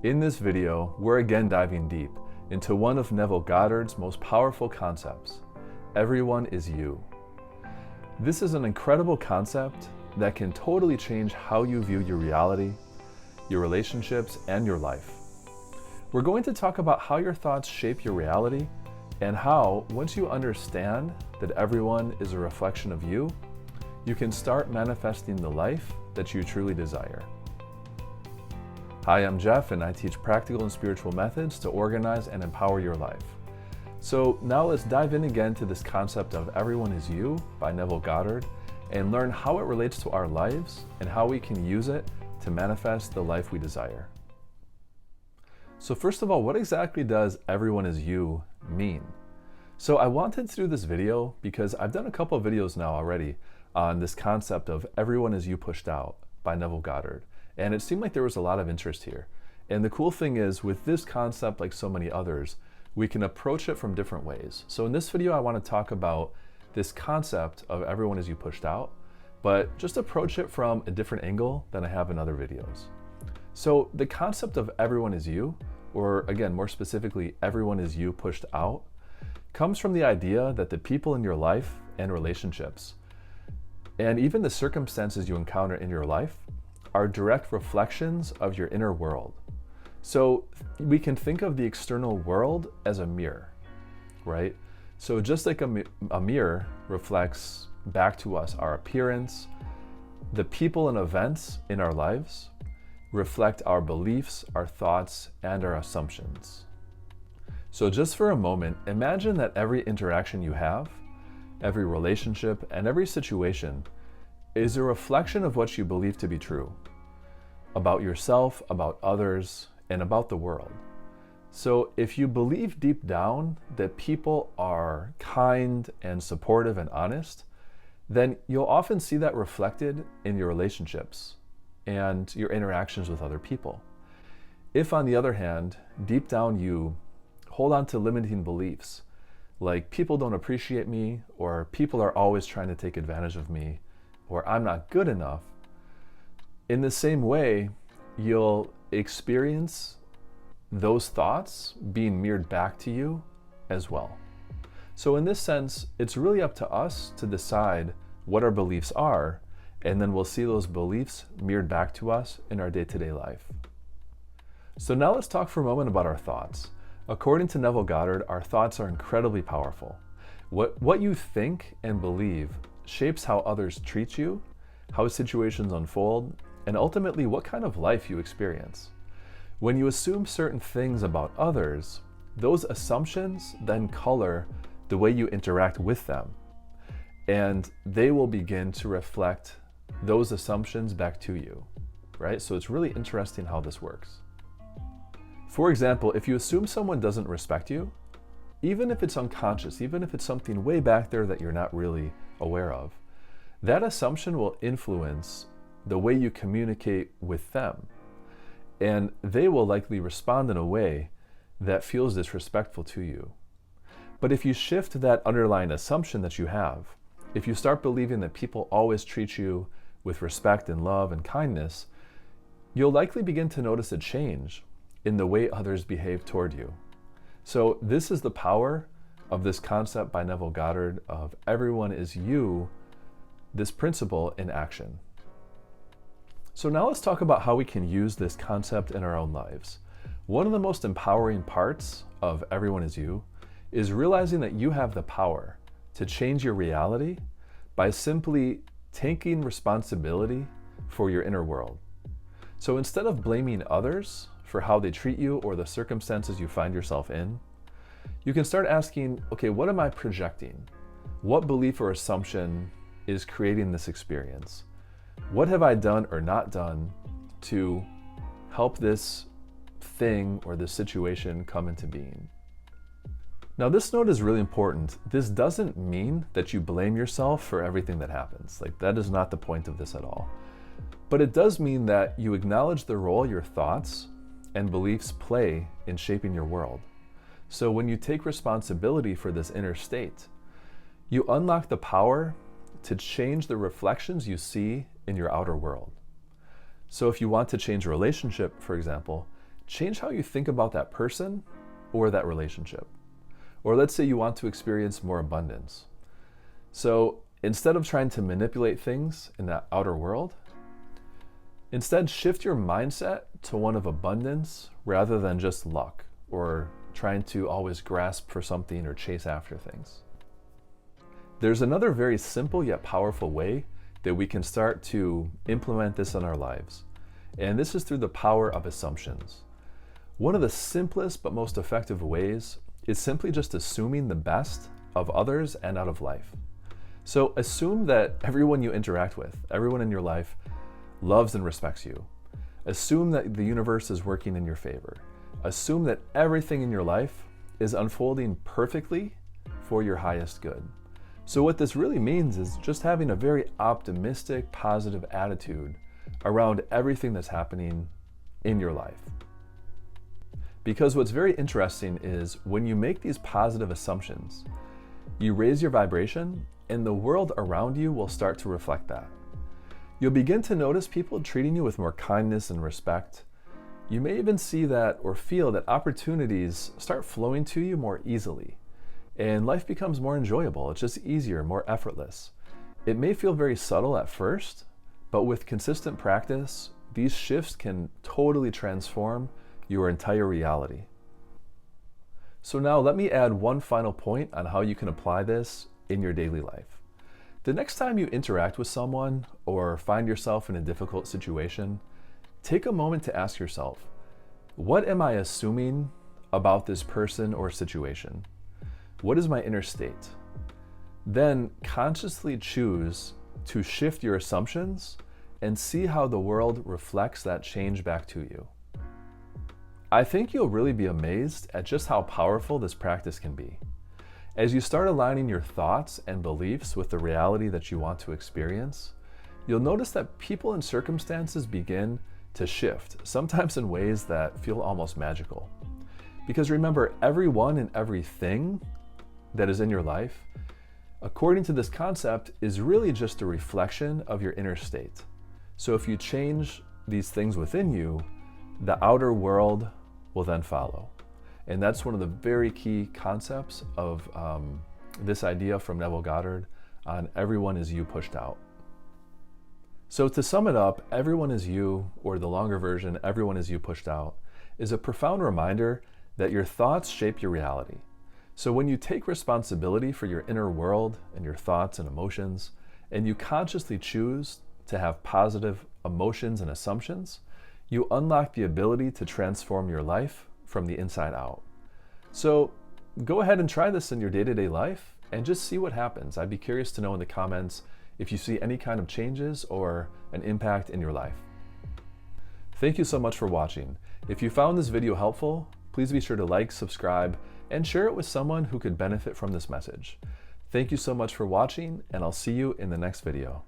In this video, we're again diving deep into one of Neville Goddard's most powerful concepts: everyone is you. This is an incredible concept that can totally change how you view your reality, your relationships, and your life. We're going to talk about how your thoughts shape your reality and how, once you understand that everyone is a reflection of you, you can start manifesting the life that you truly desire. Hi, I'm Jeff, and I teach practical and spiritual methods to organize and empower your life. So now let's dive in again to this concept of Everyone is You by Neville Goddard and learn how it relates to our lives and how we can use it to manifest the life we desire. So first of all, what exactly does everyone is you mean? So I wanted to do this video because I've done a couple of videos now already on this concept of everyone is you pushed out by Neville Goddard. And it seemed like there was a lot of interest here. And the cool thing is, with this concept, like so many others, we can approach it from different ways. So in this video, I want to talk about this concept of everyone is you pushed out, but just approach it from a different angle than I have in other videos. So the concept of everyone is you, or again, more specifically, everyone is you pushed out, comes from the idea that the people in your life and relationships, and even the circumstances you encounter in your life, are direct reflections of your inner world. So we can think of the external world as a mirror, right? So just like a mirror reflects back to us our appearance, the people and events in our lives reflect our beliefs, our thoughts, and our assumptions. So just for a moment, imagine that every interaction you have, every relationship, and every situation is a reflection of what you believe to be true about yourself, about others, and about the world. So if you believe deep down that people are kind and supportive and honest, then you'll often see that reflected in your relationships and your interactions with other people. If, on the other hand, deep down you hold on to limiting beliefs, like people don't appreciate me, or people are always trying to take advantage of me, or I'm not good enough, in the same way, you'll experience those thoughts being mirrored back to you as well. So in this sense, it's really up to us to decide what our beliefs are, and then we'll see those beliefs mirrored back to us in our day-to-day life. So now let's talk for a moment about our thoughts. According to Neville Goddard, our thoughts are incredibly powerful. What you think and believe shapes how others treat you, how situations unfold, and ultimately what kind of life you experience. When you assume certain things about others, those assumptions then color the way you interact with them, and they will begin to reflect those assumptions back to you, right? So it's really interesting how this works. For example, if you assume someone doesn't respect you, even if it's unconscious, even if it's something way back there that you're not really aware of, that assumption will influence the way you communicate with them. And they will likely respond in a way that feels disrespectful to you. But if you shift that underlying assumption that you have, if you start believing that people always treat you with respect and love and kindness, you'll likely begin to notice a change in the way others behave toward you. So this is the power of this concept by Neville Goddard of everyone is you, this principle in action. So now let's talk about how we can use this concept in our own lives. One of the most empowering parts of everyone is you is realizing that you have the power to change your reality by simply taking responsibility for your inner world. So instead of blaming others for how they treat you or the circumstances you find yourself in, you can start asking, okay, what am I projecting? What belief or assumption is creating this experience? What have I done or not done to help this thing or this situation come into being? Now, this note is really important. This doesn't mean that you blame yourself for everything that happens. Like, that is not the point of this at all. But it does mean that you acknowledge the role your thoughts and beliefs play in shaping your world. So when you take responsibility for this inner state, you unlock the power to change the reflections you see in your outer world. So if you want to change a relationship, for example, change how you think about that person or that relationship. Or let's say you want to experience more abundance. So instead of trying to manipulate things in that outer world, instead shift your mindset to one of abundance rather than just luck or trying to always grasp for something or chase after things. There's another very simple yet powerful way that we can start to implement this in our lives, and this is through the power of assumptions. One of the simplest but most effective ways is simply just assuming the best of others and out of life. So assume that everyone you interact with, everyone in your life, loves and respects you. Assume that the universe is working in your favor. Assume that everything in your life is unfolding perfectly for your highest good. So what this really means is just having a very optimistic, positive attitude around everything that's happening in your life. Because what's very interesting is when you make these positive assumptions, you raise your vibration and the world around you will start to reflect that. You'll begin to notice people treating you with more kindness and respect. You may even see that or feel that opportunities start flowing to you more easily, and life becomes more enjoyable. It's just easier, more effortless. It may feel very subtle at first, but with consistent practice, these shifts can totally transform your entire reality. So now let me add one final point on how you can apply this in your daily life. The next time you interact with someone or find yourself in a difficult situation, take a moment to ask yourself, what am I assuming about this person or situation? What is my inner state? Then consciously choose to shift your assumptions and see how the world reflects that change back to you. I think you'll really be amazed at just how powerful this practice can be. As you start aligning your thoughts and beliefs with the reality that you want to experience, you'll notice that people and circumstances begin to shift, sometimes in ways that feel almost magical. Because remember, everyone and everything that is in your life, according to this concept, is really just a reflection of your inner state. So if you change these things within you, the outer world will then follow. And that's one of the very key concepts of this idea from Neville Goddard on everyone is you pushed out. So to sum it up, everyone is you, or the longer version, everyone is you pushed out, is a profound reminder that your thoughts shape your reality. So when you take responsibility for your inner world and your thoughts and emotions, and you consciously choose to have positive emotions and assumptions, you unlock the ability to transform your life from the inside out. So go ahead and try this in your day-to-day life and just see what happens. I'd be curious to know in the comments if you see any kind of changes or an impact in your life. Thank you so much for watching. If you found this video helpful, please be sure to like, subscribe, and share it with someone who could benefit from this message. Thank you so much for watching, and I'll see you in the next video.